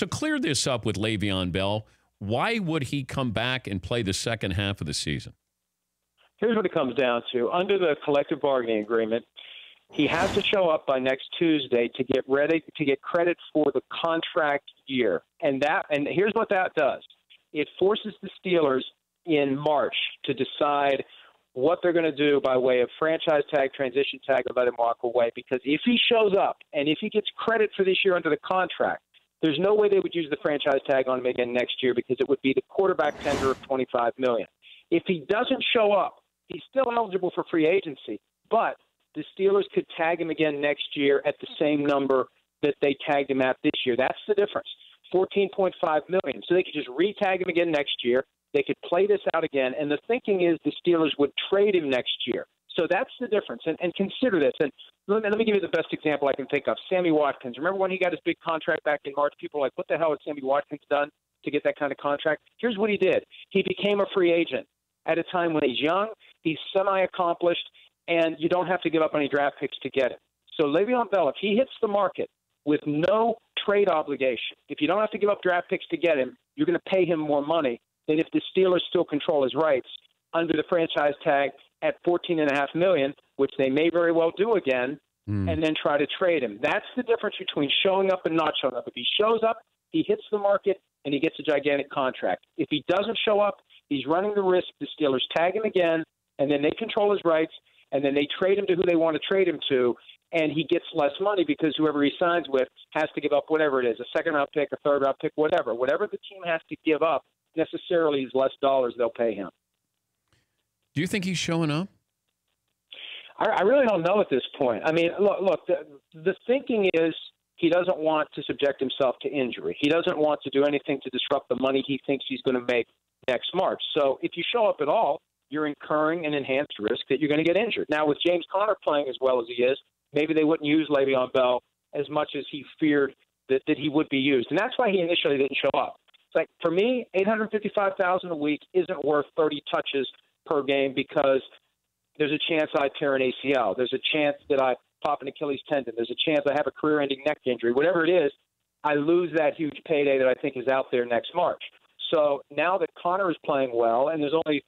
So clear this up with Le'Veon Bell. Why would he come back and play the second half of the season? Here's what it comes down to. Under the collective bargaining agreement, he has to show up by next Tuesday to get ready to get credit for the contract year. And here's what that does. It forces the Steelers in March to decide what they're going to do by way of franchise tag, transition tag, or let him walk away. Because if he shows up and if he gets credit for this year under the contract, there's no way they would use the franchise tag on him again next year because it would be the quarterback tender of $25 million. If he doesn't show up, he's still eligible for free agency, but the Steelers could tag him again next year at the same number that they tagged him at this year. That's the difference, $14.5 million. So they could just re-tag him again next year. They could play this out again, and the thinking is the Steelers would trade him next year. So that's the difference, and consider this. And let me give you the best example I can think of, Sammy Watkins. Remember when he got his big contract back in March? People were like, what the hell has Sammy Watkins done to get that kind of contract? Here's what he did. He became a free agent at a time when he's young, he's semi-accomplished, and you don't have to give up any draft picks to get him. So Le'Veon Bell, if he hits the market with no trade obligation, if you don't have to give up draft picks to get him, you're going to pay him more money than if the Steelers still control his rights under the franchise tag at $14.5 million, which they may very well do again, and then try to trade him. That's the difference between showing up and not showing up. If he shows up, he hits the market, and he gets a gigantic contract. If he doesn't show up, he's running the risk the Steelers tag him again, and then they control his rights, and then they trade him to who they want to trade him to, and he gets less money because whoever he signs with has to give up whatever it is, a second-round pick, a third-round pick, whatever. Whatever the team has to give up necessarily is less dollars they'll pay him. Do you think he's showing up? I really don't know at this point. I mean, look, the thinking is he doesn't want to subject himself to injury. He doesn't want to do anything to disrupt the money he thinks he's going to make next March. So if you show up at all, you're incurring an enhanced risk that you're going to get injured. Now, with James Conner playing as well as he is, maybe they wouldn't use Le'Veon Bell as much as he feared that he would be used. And that's why he initially didn't show up. It's like, for me, $855,000 a week isn't worth 30 touches per game because there's a chance I tear an ACL. There's a chance that I pop an Achilles tendon. There's a chance I have a career-ending neck injury. Whatever it is, I lose that huge payday that I think is out there next March. So now that Conner is playing well, and there's only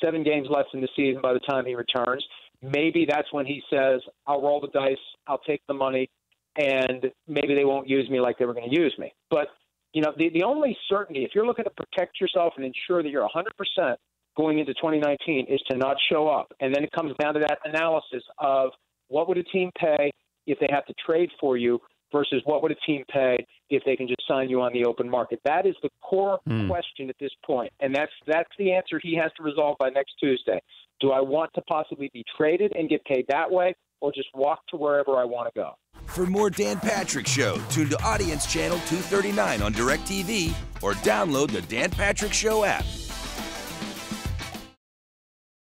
7 games left in the season by the time he returns, maybe that's when he says, I'll roll the dice, I'll take the money, and maybe they won't use me like they were going to use me. But, you know, the only certainty, if you're looking to protect yourself and ensure that you're 100% going into 2019, is to not show up. And then it comes down to that analysis of what would a team pay if they have to trade for you versus what would a team pay if they can just sign you on the open market. That is the core question at this point, and that's the answer he has to resolve by next Tuesday. Do I want to possibly be traded and get paid that way, or just walk to wherever I want to go? For more Dan Patrick Show, tune to Audience Channel 239 on DirecTV or download the Dan Patrick Show app.